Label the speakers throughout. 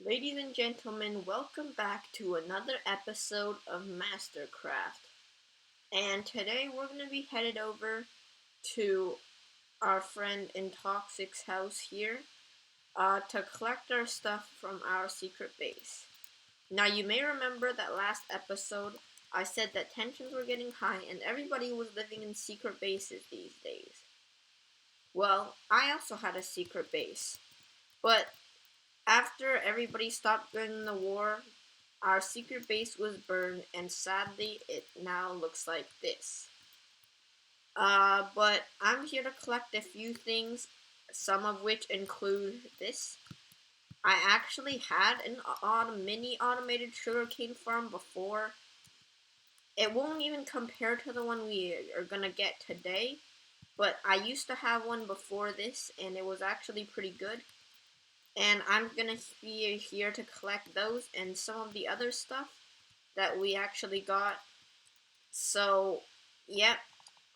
Speaker 1: Ladies and gentlemen, welcome back to another episode of Mastercraft. And today we're going to be headed over to our friend Intoxic's house here to collect our stuff from our secret base. Now, you may remember that last episode I said that tensions were getting high and everybody was living in secret bases these days. Well, I also had a secret base, but after everybody stopped during the war, our secret base was burned, and sadly, it now looks like this. But I'm here to collect a few things, some of which include this. I actually had a mini automated sugarcane farm before. It won't even compare to the one we are gonna get today, but I used to have one before this, and it was actually pretty good. And I'm gonna be here to collect those and some of the other stuff that we actually got. So, yep,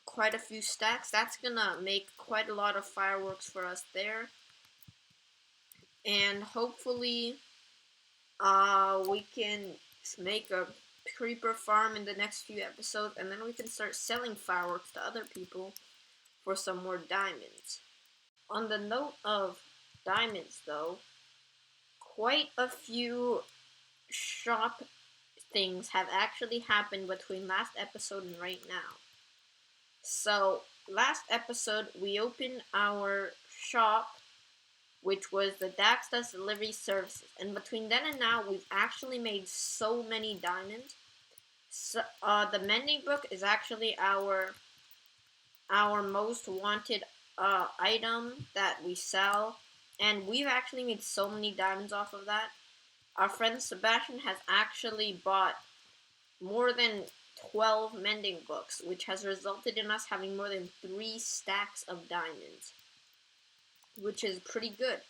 Speaker 1: quite a few stacks. That's gonna make quite a lot of fireworks for us there. And hopefully, we can make a creeper farm in the next few episodes, and then we can start selling fireworks to other people for some more diamonds. On the note of diamonds, though, quite a few shop things have actually happened between last episode and right now. So, last episode, we opened our shop, which was the Daxtas Delivery Services. And between then and now, we've actually made so many diamonds. So, the mending book is actually our most wanted item that we sell. And we've actually made so many diamonds off of that. Our friend Sebastian has actually bought more than 12 mending books, which has resulted in us having more than 3 stacks of diamonds, which is pretty good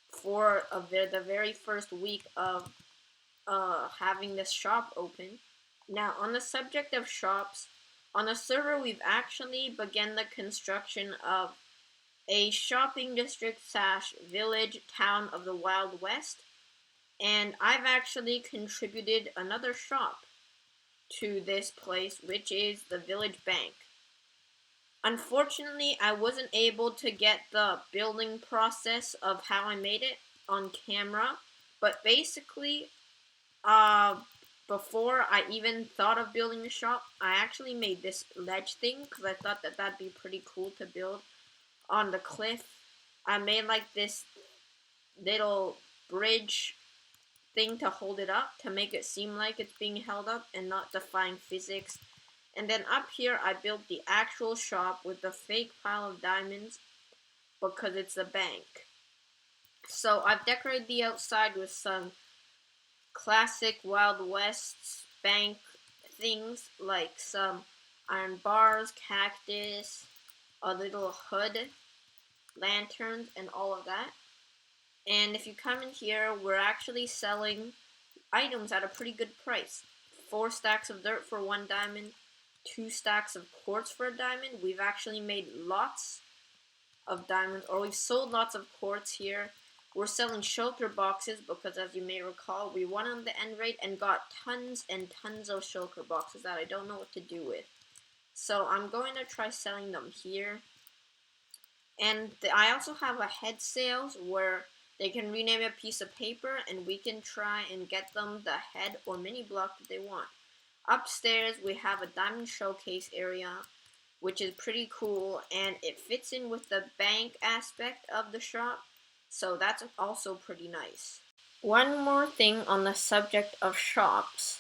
Speaker 1: for the very first week of having this shop open. Now, on the subject of shops, on the server we've actually begun the construction of a shopping district / village town of the Wild West, and I've actually contributed another shop to this place, which is the village bank. Unfortunately, I wasn't able to get the building process of how I made it on camera, but basically, before I even thought of building the shop, I actually made this ledge thing because I thought that that'd be pretty cool to build on the cliff. I made like this little bridge thing to hold it up to make it seem like it's being held up and not defying physics. And then up here I built the actual shop with the fake pile of diamonds because it's a bank. So I've decorated the outside with some classic Wild West bank things like some iron bars, cactus, a little hood, lanterns, and all of that. And if you come in here, we're actually selling items at a pretty good price. 4 stacks of dirt for 1 diamond, 2 stacks of quartz for a diamond. We've actually made lots of diamonds, or we've sold lots of quartz here. We're selling shulker boxes because, as you may recall, we won on the end raid and got tons and tons of shulker boxes that I don't know what to do with. So I'm going to try selling them here. And I also have a head sales where they can rename a piece of paper and we can try and get them the head or mini block that they want. Upstairs we have a diamond showcase area, which is pretty cool, and it fits in with the bank aspect of the shop, so that's also pretty nice. One more thing on the subject of shops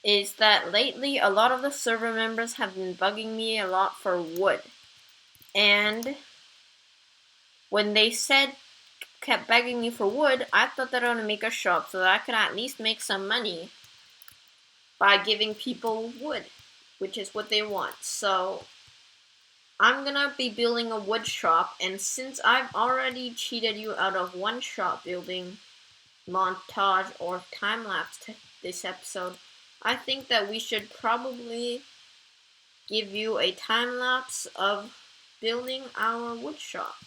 Speaker 1: is that lately a lot of the server members have been bugging me a lot for wood, and when they kept begging me for wood, I thought that I would make a shop so that I could at least make some money by giving people wood, which is what they want. So I'm gonna be building a wood shop, and since I've already cheated you out of one shop building montage or time lapse this episode, I think that we should probably give you a time lapse of building our wood shop.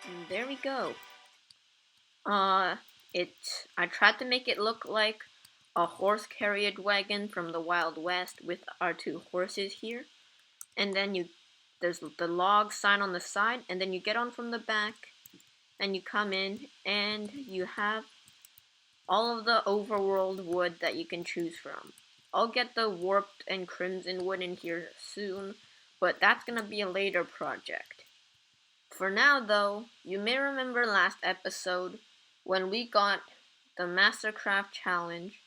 Speaker 1: And there we go. Uh, it. I tried to make it look like a horse carriage wagon from the Wild West with our two horses here. And then there's the log sign on the side, and then you get on from the back, and you come in, and you have all of the overworld wood that you can choose from. I'll get the warped and crimson wood in here soon, but that's gonna be a later project. For now, though, you may remember last episode when we got the Mastercraft challenge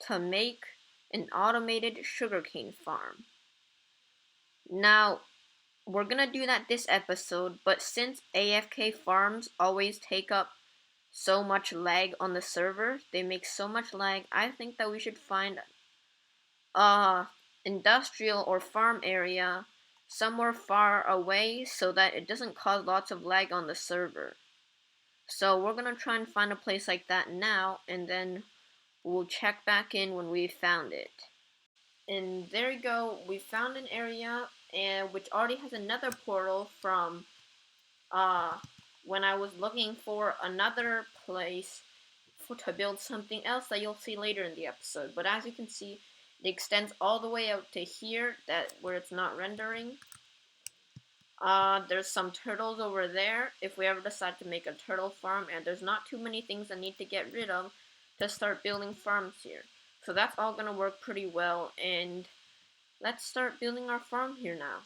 Speaker 1: to make an automated sugarcane farm. Now, we're gonna do that this episode, but since AFK farms always take up so much lag on the server, they make so much lag, I think that we should find a industrial or farm area somewhere far away so that it doesn't cause lots of lag on the server. So we're gonna try and find a place like that now, and then we'll check back in when we've found it. And there we go, we found an area and which already has another portal from when I was looking for another place to build something else that you'll see later in the episode. But as you can see, it extends all the way out to here, that where it's not rendering. There's some turtles over there if we ever decide to make a turtle farm, and there's not too many things I need to get rid of to start building farms here. So that's all gonna work pretty well, and let's start building our farm here now.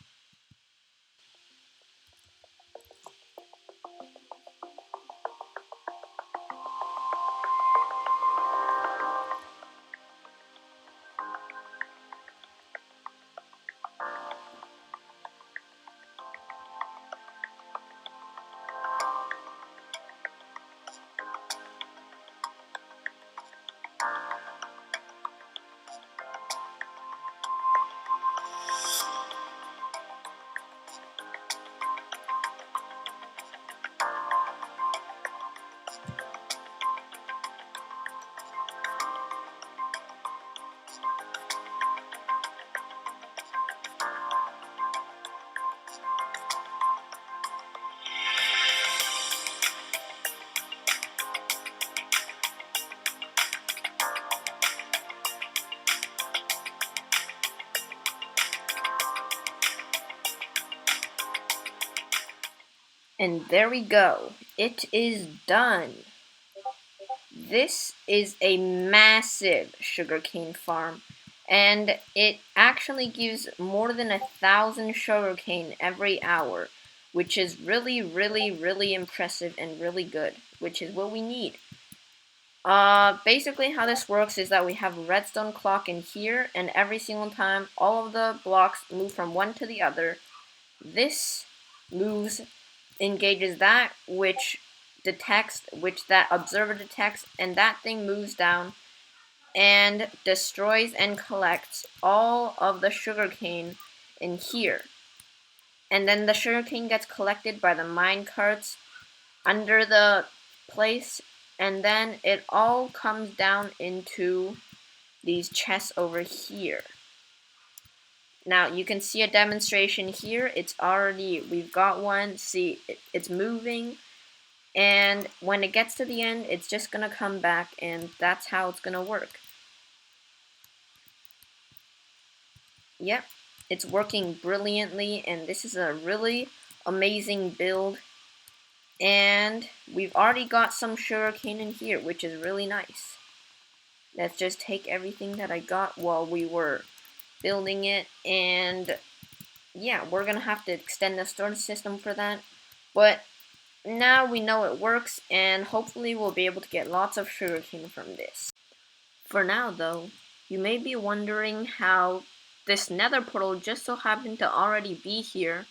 Speaker 1: And there we go. It is done. This is a massive sugarcane farm, and it actually gives more than 1,000 sugarcane every hour, which is really, really, really impressive and really good, which is what we need. Basically how this works is that we have a redstone clock in here, and every single time all of the blocks move from one to the other, this moves, engages that which that observer detects, and that thing moves down and destroys and collects all of the sugarcane in here. And then the sugarcane gets collected by the mine carts under the place, and then it all comes down into these chests over here. Now you can see a demonstration here. We've got one. See, it's moving, and when it gets to the end, it's just gonna come back, and that's how it's gonna work. Yep, it's working brilliantly, and this is a really amazing build. And we've already got some sugarcane in here, which is really nice. Let's just take everything that I got while we were building it, and yeah, we're gonna have to extend the storage system for that. But now we know it works, and hopefully we'll be able to get lots of sugarcane from this. For now, though, you may be wondering how this nether portal just so happened to already be here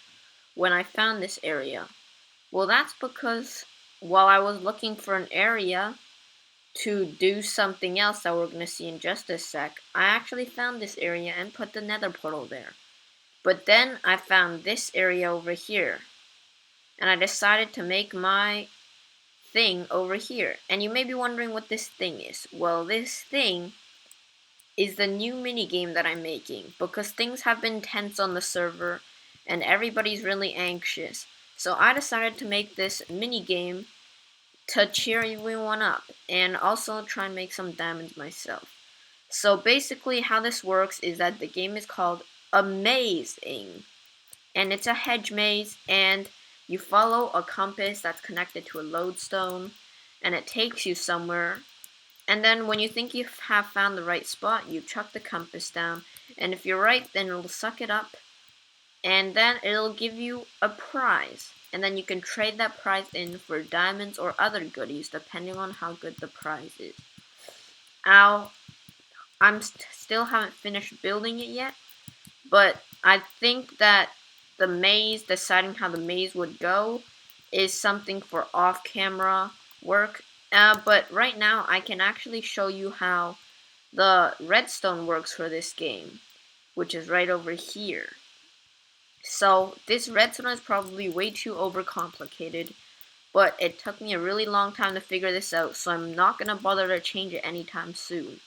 Speaker 1: when I found this area. Well, that's because while I was looking for an area to do something else that we're going to see in just a sec, I actually found this area and put the nether portal there. But then I found this area over here, and I decided to make my thing over here. And you may be wondering what this thing is. Well, this thing is the new minigame that I'm making, because things have been tense on the server and everybody's really anxious. So I decided to make this mini game to cheer everyone up and also try and make some damage myself. So basically how this works is that the game is called Amazing, and it's a hedge maze, and you follow a compass that's connected to a lodestone, and it takes you somewhere. And then when you think you have found the right spot, you chuck the compass down, and if you're right, then it'll suck it up, and then it'll give you a prize. And then you can trade that prize in for diamonds or other goodies, depending on how good the prize is. Now, still haven't finished building it yet, but I think that the maze, deciding how the maze would go, is something for off-camera work. But right now, I can actually show you how the redstone works for this game, which is right over here. So this redstone is probably way too overcomplicated, but it took me a really long time to figure this out, so I'm not going to bother to change it anytime soon.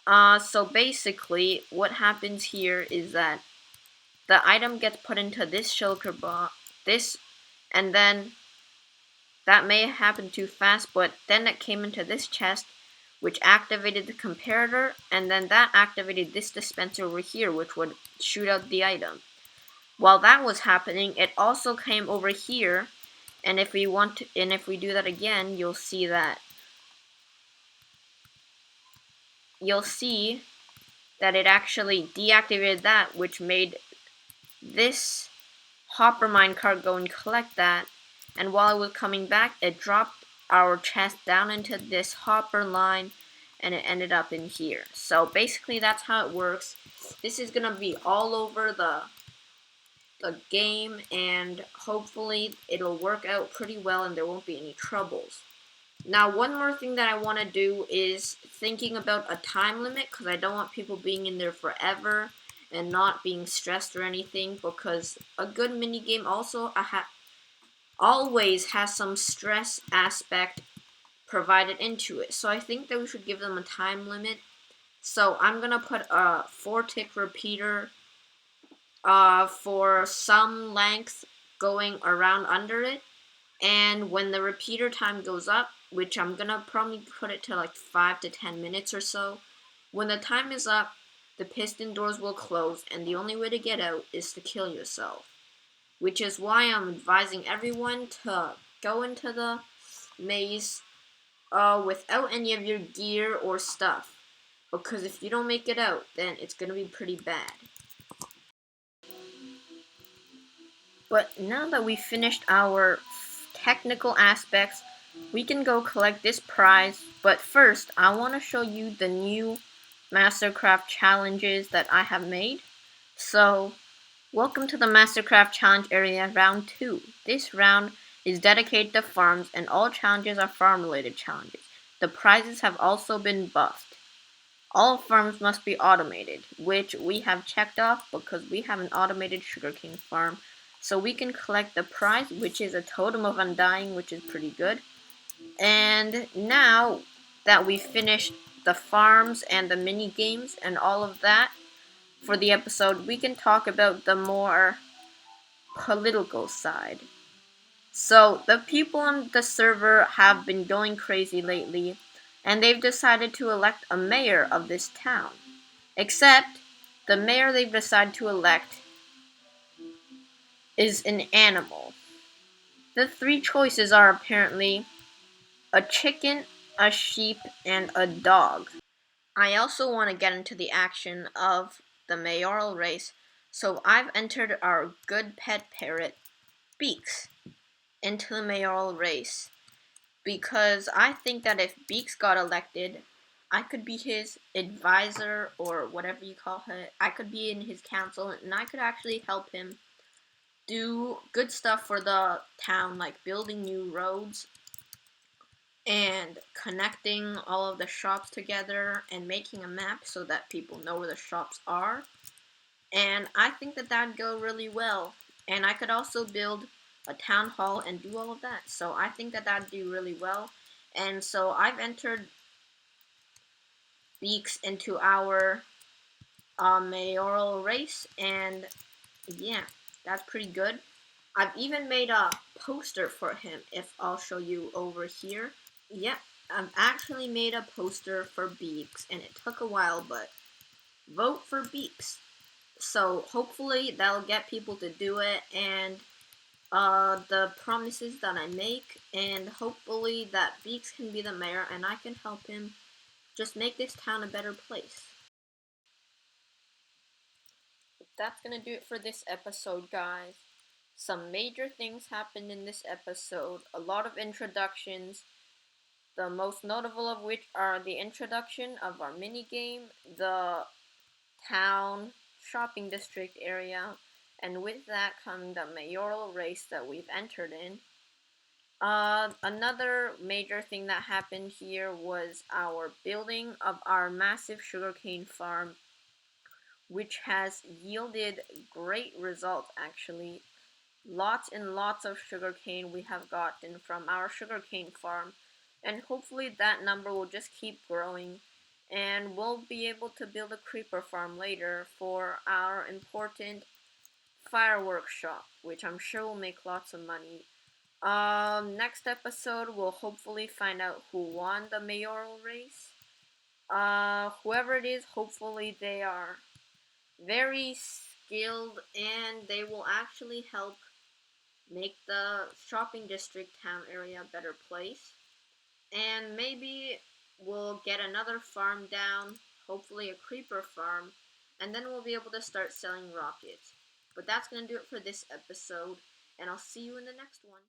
Speaker 1: So basically, what happens here is that the item gets put into this shulker box, and then that may happen too fast, but then it came into this chest, which activated the comparator, and then that activated this dispenser over here, which would shoot out the item. While that was happening, it also came over here, and if we do that again, you'll see that it actually deactivated that, which made this hopper minecart go and collect that, and while it was coming back, it dropped our chest down into this hopper line, and it ended up in here. So basically that's how it works. This is gonna be all over the game, and hopefully it'll work out pretty well and there won't be any troubles. Now, one more thing that I want to do is thinking about a time limit, because I don't want people being in there forever and not being stressed or anything, because a good minigame also always has some stress aspect provided into it. So I think that we should give them a time limit. So I'm going to put a 4-tick repeater for some length going around under it. And when the repeater time goes up, which I'm gonna probably put it to like 5 to 10 minutes or so, when the time is up, the piston doors will close, and the only way to get out is to kill yourself. Which is why I'm advising everyone to go into the maze without any of your gear or stuff. Because if you don't make it out, then it's gonna be pretty bad. But now that we've finished our technical aspects, we can go collect this prize. But first, I want to show you the new Mastercraft challenges that I have made. So, welcome to the Mastercraft challenge area round 2. This round is dedicated to farms, and all challenges are farm related challenges. The prizes have also been buffed. All farms must be automated, which we have checked off because we have an automated sugarcane farm. So we can collect the prize, which is a totem of undying, which is pretty good. And now that we've finished the farms and the mini games and all of that for the episode, we can talk about the more political side. So the people on the server have been going crazy lately, and they've decided to elect a mayor of this town. Except, the mayor they've decided to elect is an animal. The 3 choices are apparently a chicken, a sheep, and a dog. I also want to get into the action of the mayoral race, so I've entered our good pet parrot, Beaks, into the mayoral race. Because I think that if Beaks got elected, I could be his advisor, or whatever you call it. I could be in his council, and I could actually help him do good stuff for the town, like building new roads and connecting all of the shops together and making a map so that people know where the shops are. And I think that that'd go really well. And I could also build a town hall and do all of that. So I think that that'd do really well. And so I've entered Beaks into our mayoral race, and yeah, that's pretty good. I've even made a poster for him, if I'll show you over here. Yep, I've actually made a poster for Beaks, and it took a while, but vote for Beaks. So hopefully that'll get people to do it, and the promises that I make, and hopefully that Beaks can be the mayor and I can help him just make this town a better place. But that's gonna do it for this episode, guys. Some major things happened in this episode, a lot of introductions, the most notable of which are the introduction of our minigame, the town shopping district area, and with that coming the mayoral race that we've entered in. Another major thing that happened here was our building of our massive sugarcane farm, which has yielded great results actually. Lots and lots of sugarcane we have gotten from our sugarcane farm, and hopefully that number will just keep growing, and we'll be able to build a creeper farm later for our important fireworks shop, which I'm sure will make lots of money. Next episode, we'll hopefully find out who won the mayoral race. Whoever it is, hopefully they are very skilled and they will actually help make the shopping district town area a better place. And maybe we'll get another farm down, hopefully a creeper farm, and then we'll be able to start selling rockets. But that's going to do it for this episode, and I'll see you in the next one.